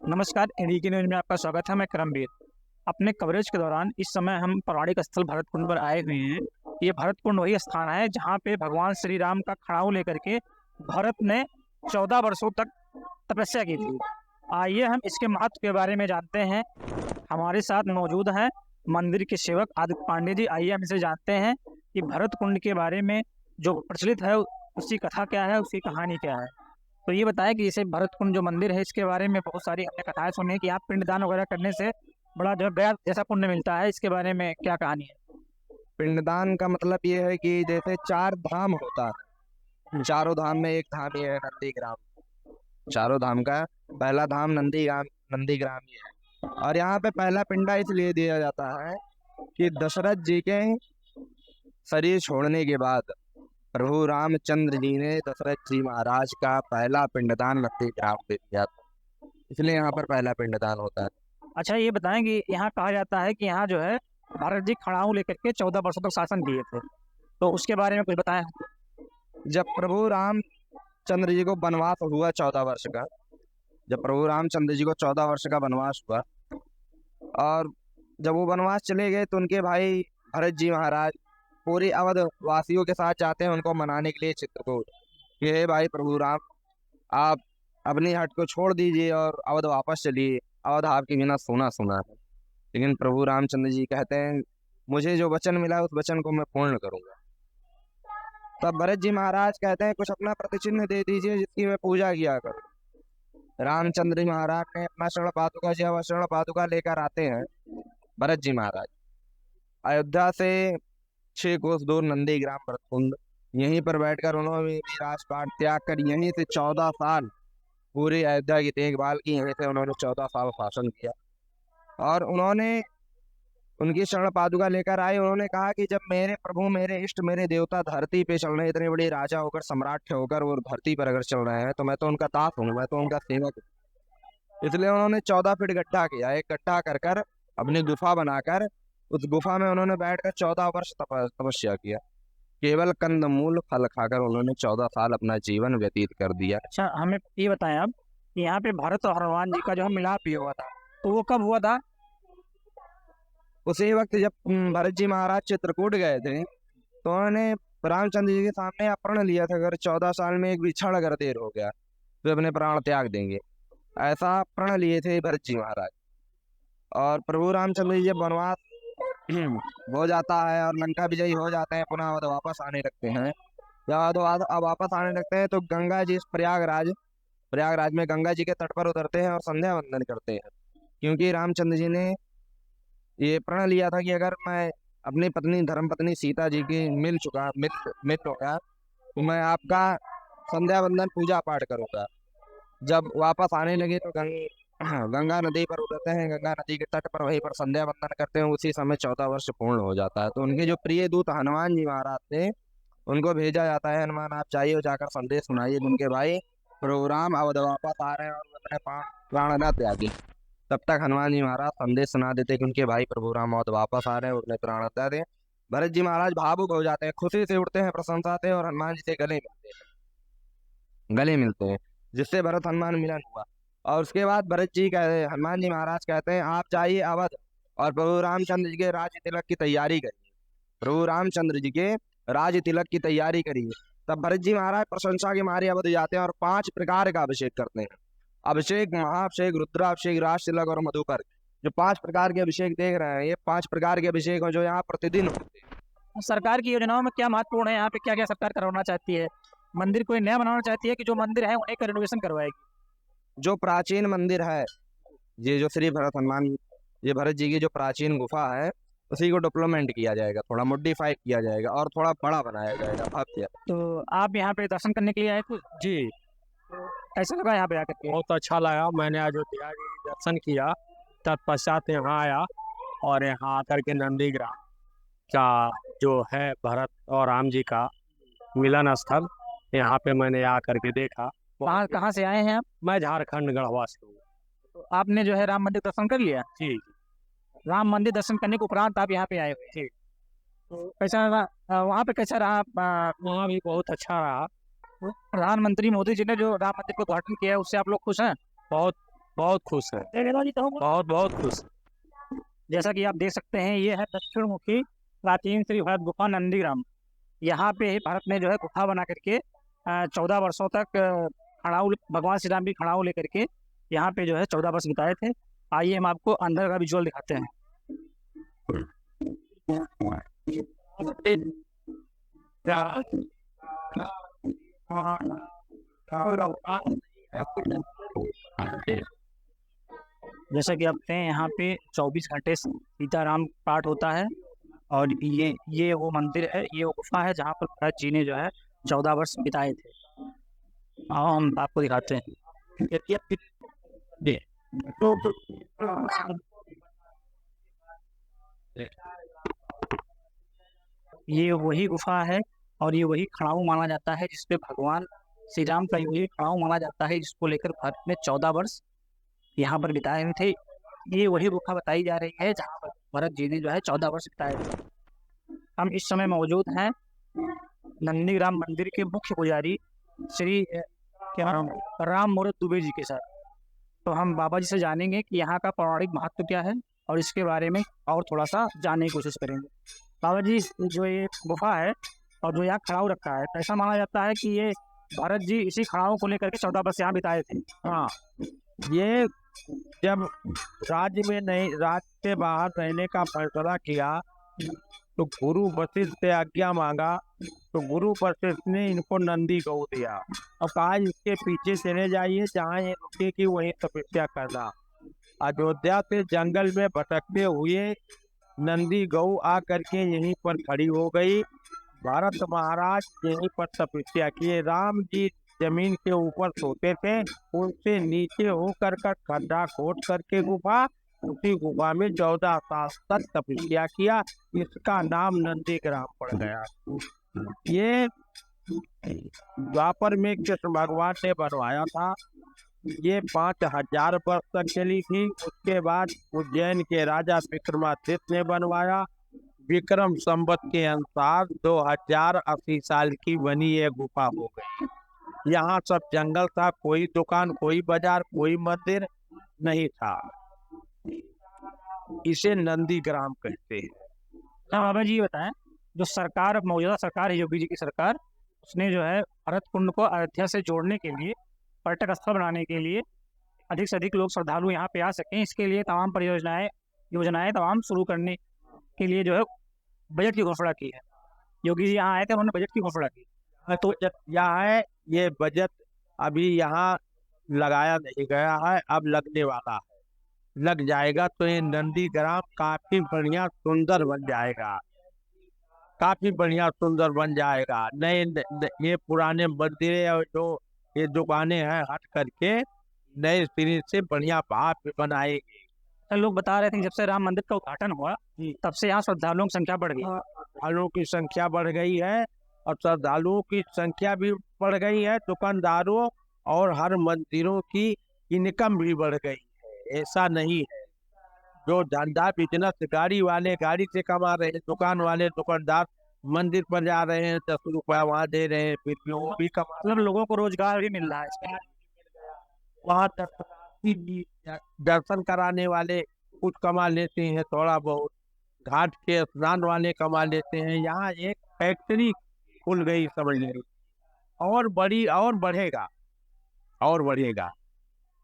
नमस्कार, India news में आपका स्वागत है। मैं करमवीर। अपने कवरेज के दौरान इस समय हम पौराणिक स्थल भरतकुंड पर आए हुए हैं। ये भरतकुंड वही स्थान है जहाँ पे भगवान श्री राम का खड़ाऊ लेकर के भरत ने 14 वर्षों तक तपस्या की थी। आइए हम इसके महत्व के बारे में जानते हैं। हमारे साथ मौजूद हैं मंदिर के सेवक आदित्य पांडे जी। आइए हम इसे जानते हैं कि भरतकुंड के बारे में जो प्रचलित है उसकी कथा क्या है, उसकी कहानी क्या है। तो ये बताएं कि जैसे भरतकुंड जो मंदिर है इसके बारे में बहुत सारी हमने कथाएं सुनी है कि आप पिंडदान वगैरह करने से बड़ा जो है गया जैसा पुण्य मिलता है। इसके बारे में क्या कहानी है? पिंडदान का मतलब ये है कि जैसे चार धाम होता है, चारों धाम में एक धाम ये है नंदीग्राम। चारों धाम का पहला धाम नंदीग्राम ही है। और यहाँ पे पहला पिंडा इसलिए दिया जाता है कि दशरथ जी के शरीर छोड़ने के बाद प्रभु रामचंद्र जी ने दशरथ जी महाराज का पहला पिंडदान नंदीग्राम पे दिया था, इसलिए यहाँ पर पहला पिंडदान होता है। अच्छा, ये बताएं कि यहाँ कहा जाता है कि यहाँ जो है भरत जी खड़ाऊ लेकर के 14 वर्षों तक शासन किए थे, तो उसके बारे में कुछ बताएं। जब प्रभु रामचंद्र जी को वनवास हुआ 14 वर्ष का, जब प्रभु रामचंद्र जी को 14 वर्ष का वनवास हुआ और जब वो वनवास चले गए तो उनके भाई भरत जी महाराज पूरी अवध वासियों के साथ जाते हैं उनको मनाने के लिए चित्रकूट कि हे भाई प्रभु राम, आप अपनी हट को छोड़ दीजिए और अवध वापस चलिए, अवध आपके बिना सोना सुना है। लेकिन प्रभु रामचंद्र जी कहते हैं मुझे जो वचन मिला है उस वचन को मैं पूर्ण करूंगा। तब भरत जी महाराज कहते हैं कुछ अपना प्रतिचिन्ह दे दीजिए जिसकी मैं पूजा किया करूं। रामचंद्र जी महाराज ने अपना शरण पादुका जी शरण पादुका लेकर आते हैं। भरत जी महाराज अयोध्या से 6 कोस दूर नंदीग्राम भरतकुंड, यहीं पर बैठकर उन्होंने राजपाट त्याग कर यहीं से 14 साल पूरी अयोध्या की देखभाल की। यहीं से उन्होंने 14 साल शासन किया और उन्होंने उनकी शरण पादुका लेकर आए। उन्होंने कहा कि जब मेरे प्रभु, मेरे इष्ट, मेरे देवता धरती पे चल रहे हैं, इतने बड़े राजा होकर, सम्राट होकर वो धरती पर अगर चल रहे हैं तो मैं तो उनका दास हूँ, मैं तो उनका सेवक हूँ। इसलिए उन्होंने 14 फीट गड्ढा किया, एक गड्ढा कर कर अपनी गुफा बनाकर उस गुफा में उन्होंने बैठकर 14 वर्ष तपस्या किया। केवल कंदमूल फल खाकर उन्होंने 14 साल अपना जीवन व्यतीत कर दिया। अच्छा, हमें ये बताएं अब कि यहाँ पे भरत और हनुमान जी का जो है मिलाप भी हुआ था, तो वो कब हुआ था? उसी वक्त जब भरत जी महाराज चित्रकूट गए थे तो उन्होंने रामचंद्र जी के सामने प्रण लिया था अगर 14 साल में एक भी क्षण अगर देर हो गया तो अपने प्राण त्याग देंगे, ऐसा प्रण लिए थे भरत जी महाराज। और प्रभु रामचंद्र जी जब वनवास हो जाता है और लंका विजयी हो जाते हैं, पुनः वो वापस आने लगते हैं। जब अब वापस आने लगते हैं तो गंगा जी प्रयागराज में गंगा जी के तट पर उतरते हैं और संध्या वंदन करते हैं, क्योंकि रामचंद्र जी ने ये प्रण लिया था कि अगर मैं अपनी पत्नी धर्मपत्नी सीता जी की मिल हो गया तो मैं आपका संध्या वंदन पूजा पाठ करूंगा। जब वापस आने लगे तो गंगा नदी पर उतरते हैं, गंगा नदी के तट पर वहीं पर संध्या वंदन करते हैं। उसी समय 14 वर्ष पूर्ण हो जाता है। तो उनके जो प्रिय दूत हनुमान जी महाराज थे उनको भेजा जाता है, हनुमान आप चाहिए जाकर संदेश सुनाइए उनके भाई प्रभु राम अवध वापस आ रहे हैं और अपने प्राण न त्यागे। तब तक हनुमान जी महाराज संदेश सुना देते कि उनके भाई प्रभु राम और वापस आ रहे हैं, उन्हें प्राण त्याग दें। भरत जी महाराज भावुक हो जाते हैं, खुशी से उठते हैं, प्रशंसा से और हनुमान जी से गले मिलते हैं, जिससे भरत हनुमान मिलन हुआ। और उसके बाद हनुमान जी महाराज कहते हैं आप जाइए अवध और प्रभु रामचंद्र जी के राज तिलक की तैयारी करिए, प्रभु रामचंद्र जी के राज तिलक की तैयारी करिए। तब भरत जी महाराज प्रशंसा के मारे अवध जाते हैं और 5 प्रकार का अभिषेक करते हैं। अभिषेक, महाअभिषेक, रुद्राभिषेक, राज तिलक और मधुकर। जो 5 प्रकार के अभिषेक देख रहे हैं, ये 5 प्रकार के अभिषेक हैं जो यहाँ प्रतिदिन होते हैं। सरकार की योजनाओं में क्या महत्वपूर्ण है? यहाँ पे क्या क्या सरकार करवाना चाहती है? मंदिर कोई नया बनाना चाहती है कि जो मंदिर है उन्हें का रिनोवेशन करवाएगी? जो प्राचीन मंदिर है, ये जो श्री ये भरत जी की जो प्राचीन गुफा है उसी को डेवलपमेंट किया जाएगा, थोड़ा मॉडिफाई किया जाएगा और थोड़ा बड़ा बनाया जाएगा, भव्य। तो आप यहाँ पे दर्शन करने के लिए आए थे? जी, कैसा लगा यहाँ पे आकर के? बहुत अच्छा लगा। मैंने अयोध्या जी दर्शन किया, तत्पश्चात यहाँ आया और यहाँ आकर के नंदीग्राम का जो है भरत और राम जी का मिलन स्थल, यहाँ पे मैंने आकर के देखा। कहाँ से आए हैं आप? मैं झारखंड गढ़वा से हूँ। तो आपने जो है राम मंदिर दर्शन कर लिया? जी, राम मंदिर दर्शन करने के उपरांत आप यहाँ पे आए हुए? जी। तो कैसा रहा वहाँ पे? कैसा रहा? वहाँ भी बहुत अच्छा रहा। प्रधानमंत्री मोदी जी ने जो राम मंदिर को उद्घाटन किया है उससे आप लोग खुश हैं? बहुत बहुत खुश है, बहुत बहुत खुश। जैसा कि आप देख सकते हैं, ये है दक्षिण मुखी प्राचीन श्री भरत गुफा नंदीग्राम। यहाँ पे भारत ने जो है गुफा बना करके 14 वर्षों तक खड़ाऊ भगवान श्री राम भी खड़ाऊ लेकर के यहाँ पे जो है 14 वर्ष बिताए थे। आइए हम आपको अंदर का विजुअल दिखाते हैं। जैसा कि आप देखते हैं, यहाँ पे 24 घंटे सीताराम पाठ होता है। और ये वो मंदिर है, ये वो गुफा है जहाँ पर भरत जी ने जो है 14 वर्ष बिताए थे। आओ हम आपको दिखाते हैं। ये वही गुफा है और ये वही खड़ाऊ माना जाता है जिसपे भगवान श्री राम का ये खड़ाऊ माना जाता है, जिसको लेकर भारत ने 14 वर्ष यहाँ पर बिताए हुए थे। ये वही गुफा बताई जा रही है जहाँ पर भरत जी ने जो है 14 वर्ष बिताए थे। हम इस समय मौजूद हैं नंदीग्राम मंदिर के मुख्य पुजारी श्री क्या राम मूरत दुबे जी के साथ। तो हम बाबा जी से जानेंगे कि यहाँ का पौराणिक महत्व क्या है और इसके बारे में और थोड़ा सा जानने की कोशिश करेंगे। बाबा जी, जो ये गुफा है और जो यहाँ खड़ाऊ रखा है, तो ऐसा माना जाता है कि ये भरत जी इसी खड़ाऊ को लेकर के 14 वर्ष यहाँ बिताए थे। हाँ, ये जब राज्य में नहीं, राज्य से बाहर रहने का फैसला किया तो गुरु वशिष्ठ से आज्ञा मांगा, तो गुरु वशिष्ठ ने इनको नंदी गौ दिया और कहा इसके पीछे चले जाइए, जहाँ ये रुकेगी वहीं तपस्या करना। अयोध्या से जंगल में भटकते हुए नंदी गौ आ करके यहीं पर खड़ी हो गई। भरत महाराज यहीं पर तपस्या किए। राम जी जमीन के ऊपर सोते थे, उनसे नीचे होकर खड्डा खोद करके गुफा, उसी गुफा में 14 साल तक तपस्या किया। इसका नाम नंदीग्राम पड़ गया। ये द्वापर में कृष्ण भगवान ने बनवाया था। ये 5000 वर्ष तक चली थी। उसके बाद उज्जैन के राजा विक्रमादित्य ने बनवाया। विक्रम संवत के अनुसार 2080 साल की बनी ये गुफा हो गई। यहाँ सब जंगल था, कोई दुकान, कोई बाजार, कोई मंदिर नहीं था। इसे नंदीग्राम कहते हैं। हाँ बाबा जी, ये बताएं, जो सरकार, मौजूदा सरकार है योगी जी की सरकार, उसने जो है भरत कुंड को अयोध्या से जोड़ने के लिए, पर्यटक स्थल बनाने के लिए, अधिक से अधिक लोग श्रद्धालु यहाँ पे आ सकें, इसके लिए तमाम योजनाएं तमाम शुरू करने के लिए जो है बजट की घोषणा की है। योगी जी यहाँ आए थे, उन्होंने बजट की घोषणा की। तो यहाँ है, ये बजट अभी यहाँ लगाया नहीं गया है, अब लगने वाला है, लग जाएगा तो ये नंदीग्राम काफी बढ़िया सुंदर बन जाएगा, काफी बढ़िया सुंदर बन जाएगा। नए ये पुराने मंदिर और जो ये दुकानें हैं हट करके नए सिरे से बढ़िया भाव बनाएगी। तो लोग बता रहे थे कि जब से राम मंदिर का उद्घाटन हुआ तब से यहाँ श्रद्धालुओं की संख्या बढ़ गई। श्रद्धालुओं की संख्या बढ़ गई है और श्रद्धालुओं की संख्या भी बढ़ गई है, दुकानदारों और हर मंदिरों की इनकम भी बढ़ गई है। ऐसा नहीं है, जो धंधा बिजनेस गाड़ी वाले गाड़ी से कमा रहे हैं, दुकान वाले दुकानदार मंदिर पर जा रहे हैं, 10 रुपया वहाँ दे रहे हैं, फिर भी वो भी कमा, मतलब लोगों को रोजगार भी मिल रहा है इसमें। वहाँ दर्शन कराने वाले कुछ कमा लेते हैं, थोड़ा बहुत घाट के स्नान वाले कमा लेते हैं। यहाँ एक फैक्ट्री खुल गई समझ लीजिए, और बड़ी और बढ़ेगा और बढ़ेगा।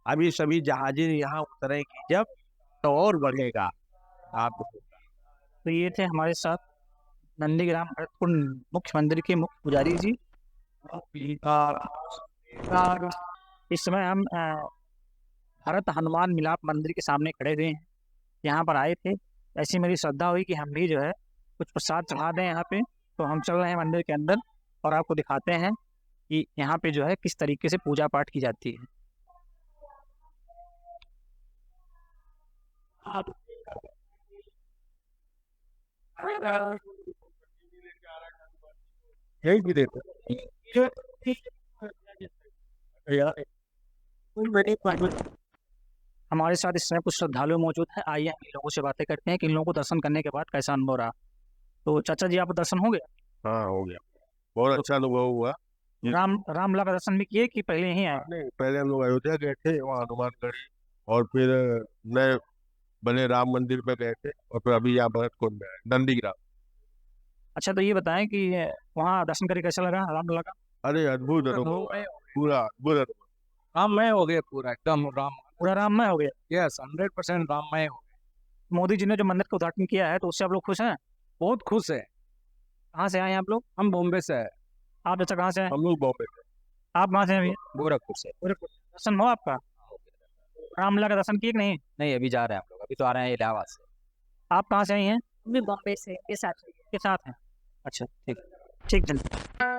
अभी सभी जहाजें यहाँ उतरेंगी जब, तो और बढ़ेगा। आप तो ये थे हमारे साथ नंदीग्राम भरतकुंड मुख्य मंदिर के मुख्य पुजारी जी। इस समय हम भरत हनुमान मिलाप मंदिर के सामने खड़े हुए हैं, यहाँ पर आए थे। ऐसी मेरी श्रद्धा हुई कि हम भी जो है कुछ प्रसाद चढ़ा दें यहाँ पे। तो हम चल रहे हैं मंदिर के अंदर और आपको दिखाते हैं कि यहाँ पे जो है किस तरीके से पूजा पाठ की जाती है। यही भी देते हमारे साथ इस समय कुछ श्रद्धालु मौजूद हैं। आइए हम इन लोगों से बातें करते हैं कि इन लोगों को दर्शन करने के बाद कैसा अनुभव रहा। तो चाचा जी, आपका दर्शन हो गया? हाँ, हो गया, बहुत अच्छा अनुभव हुआ। रामलला का दर्शन भी किए कि पहले ही आए? नहीं, पहले हम लोग अयोध्या गए थे, वहाँ हनुमानगढ़ी और फिर नए बने राम मंदिर में गए थे, और फिर अभी यहाँ भरत कुंड में है, नंदीग्राम। अच्छा, तो ये बताएं कि वहाँ दर्शन करके कैसा लगा रामलला का? अरे अद्भुत अनुभव, पूरा अद्भुत अनुभव। राममय हो गया पूरा, एकदम राम। पूरा राममय हो गया। यस, 100% राममय हो गया। मोदी जी ने जो मंदिर का उद्घाटन किया है तो उससे आप लोग खुश हैं? बहुत खुश है। कहाँ से आए हैं आप लोग? हम बॉम्बे से है। आप अच्छा कहाँ से हैं? हम लोग बॉम्बे से। आप कहाँ से हैं भैया? गोरखपुर से। दर्शन हो आपका? रामलला का दर्शन किए कि नहीं? नहीं, अभी जा रहे हैं हम लोग, अभी तो आ रहे हैं इलाहाबाद से। आप कहाँ से आई हैं? भी बॉम्बे से के साथ के साथ हैं। अच्छा, ठीक ठीक चलिए।